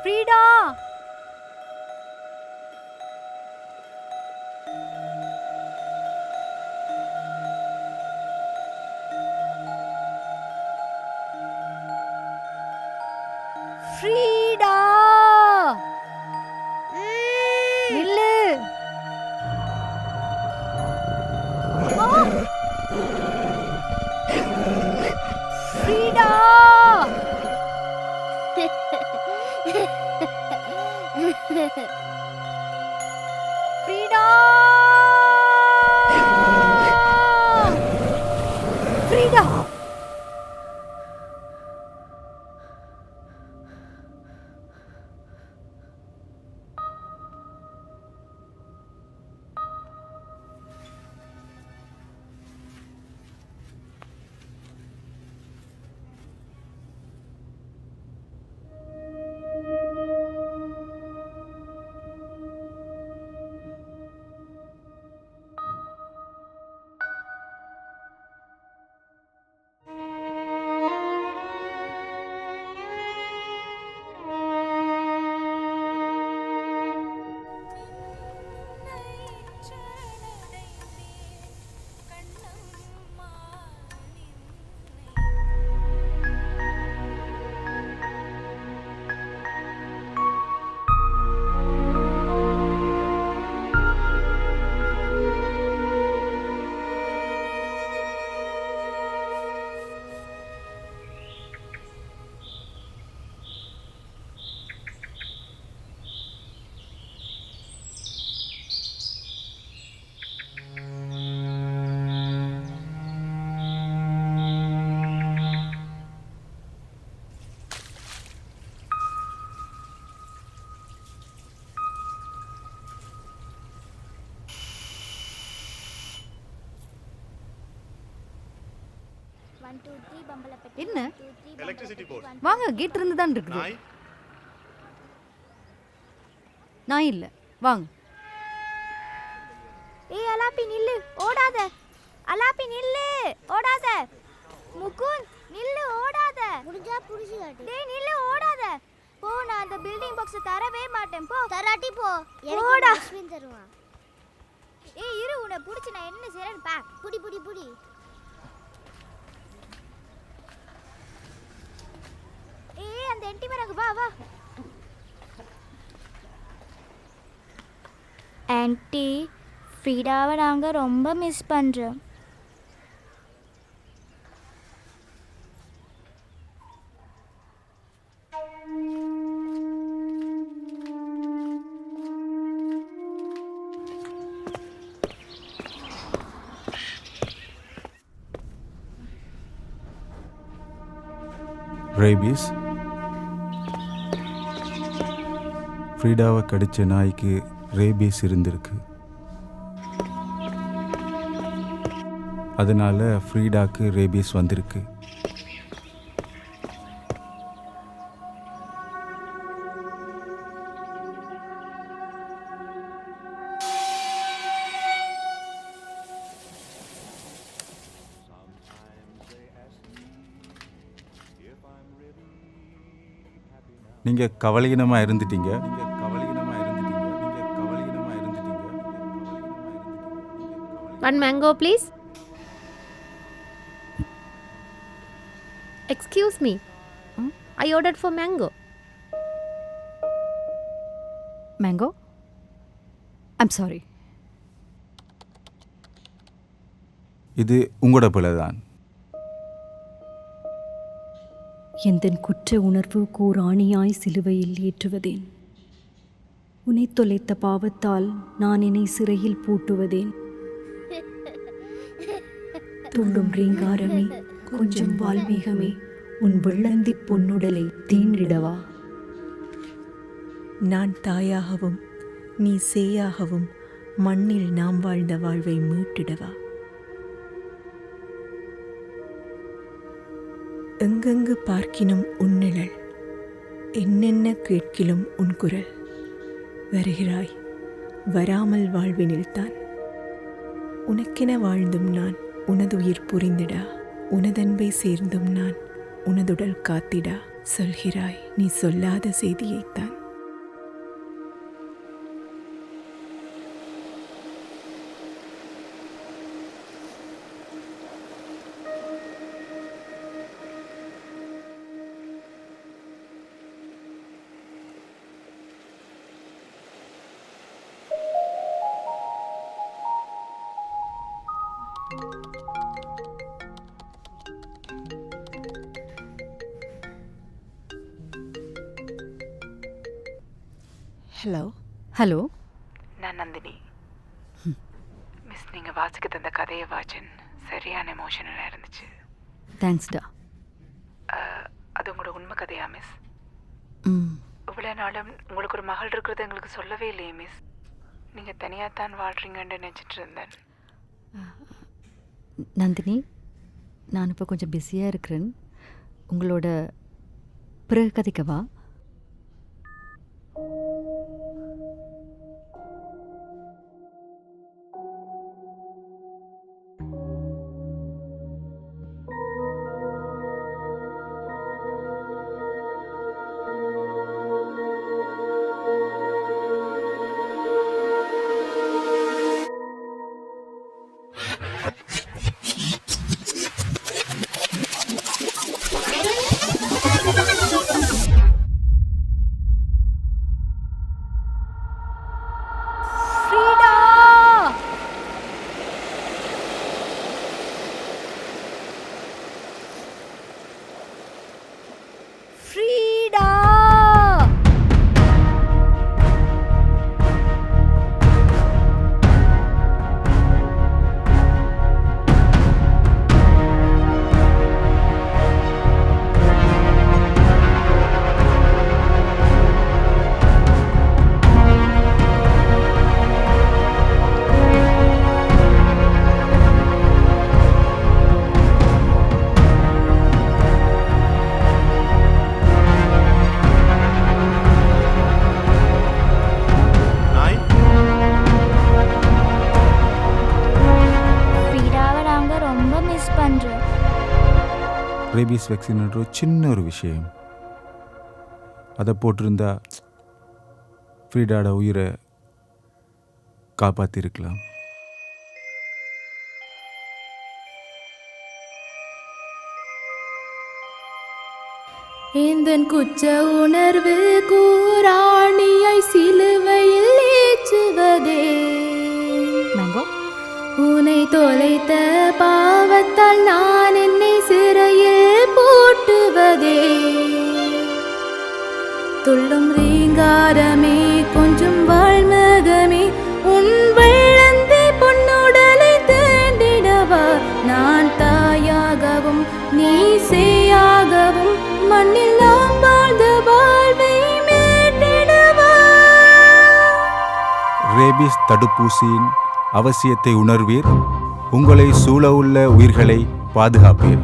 ஃப்ரீடா! ஃப்ரீடா! நில்லு! ஃப்ரீடா! ஃப்ரீடா! ஃப்ரீடா! என்ன? Electricity board. வாங்க, கேட் இருந்து தான் இருக்குது. நாய். நான் இல்ல. வாங்க. ஏய் அலாப்பி நில்லு, ஓடாத. அலாப்பி நில்லு, ஓடாத. முகுந்த் நில்லு, ஓடாத. முடிஞ்சா புடிச்சு காட்டு. டேய் நில்லு, ஓடாத. போ, நான் அந்த பில்டிங் பாக்ஸ் தரவே மாட்டேன். போ. தராட்டி போ. ஓடா. அஸ்வின் தருவான். ஏய் இரு, உன்னை புடிச்சு நான் என்ன செய்றேன்னு பா. புடி புடி புடி. ஏய் அந்த என்டி மரங்க வா வா. ஆன்ட்டி, ஃப்ரீடாவை நாங்கள் ரொம்ப மிஸ் பண்ணுறோம். ரேபீஸ். ஃப்ரீடாவை கடித்த நாய்க்கு ரேபீஸ் இருந்திருக்கு. அதனால ஃப்ரீடாக்கு ரேபீஸ் வந்திருக்கு. நீங்க கவலையினமா இருந்துட்டீங்க. One mango, please. Excuse me. I ordered for mango. Mango? I'm sorry. இது உங்களோட பிள்ளை தான். எந்தன் குற்ற உணர்வு கூராணியாய் சிலுவையில் ஏற்றுவதேன். உன்னை தொலைத்த பாவத்தால் நான் என்னை சிறையில் பூட்டுவதேன். துள்ளும் ரீங்காரமே, கொஞ்சம் வால்மீகமே, உன் வெள்ளந்தி பொன்னுடலை தீண்டிடவா. நான் தாயாகவும் நீ சேயாகவும் மண்ணில் நாம் வாழ்ந்த வாழ்வை மீட்டிடவா. எங்கெங்கு பார்க்கினும் உன்னிழல், என்னென்ன கேட்கிலும் உன் குரல். வருகிறாய், வராமல் வாழ்வினில்தான். உனக்கென வாழ்ந்தும் நான் உனதுயிர் புரிந்திடா. உனதன்பை சேர்ந்தும் நான் உனதுடல் காத்திடா. சொல்கிறாய் நீ சொல்லாத செய்தியைத்தான். Hello, hello. நான் நந்தினி. மிஸ், நீங்கள் வாசிக்க தந்த கதையை வாச்சன் சரியான எமோஷனலாக இருந்துச்சு. தேங்க்ஸ்டா. அது உங்களோட உண்மை கதையா மிஸ்? ம். இவ்வளோ நாளும் உங்களுக்கு ஒரு மகள் இருக்கிறது எங்களுக்கு சொல்லவே இல்லையே மிஸ். நீங்கள் தனியாக தான் வாழ்கிறீங்கன்னு நினச்சிட்டு இருந்தேன். நந்தினி, நான் இப்போ கொஞ்சம் பிஸியாக இருக்கிறேன். உங்களோட பிறகு கதைக்கவா? ஃப்ரீடா! ஃப்ரீடாவை நாங்கள் ரொம்ப மிஸ் பண்ணுறோம். ரேபீஸ் வேக்சின்ன்ற ஒரு சின்ன ஒரு விஷயம், அதை போட்டிருந்தா ஃப்ரீடாவோட உயிரை காப்பாற்றிருக்கலாம். எந்தன் குற்ற உணர்வு கூராணியை சிலுவையில் ஏற்றுவதே, மேங்கோ, உனை தொலைத்த பாவத்தால் நான் என்னை சிறையில் பூட்டுவதே, துள்ளும் ரீங்காரமே கொஞ்சம் வாழ்மகமே உன் வெள்ளந்தி பொன்னுடலை தேண்டிடவா, நான் தாயாகவும் நீ சேயாகவும் மண்ணில் நாம் வாழ்ந்த வாழ்வை மீட்டிடவா. ரேபீஸ் தடுப்பூசியின் அவசியத்தை உணர்வீர், உங்களை சூழவுள்ள உயிர்களை பாதுகாப்பீர்.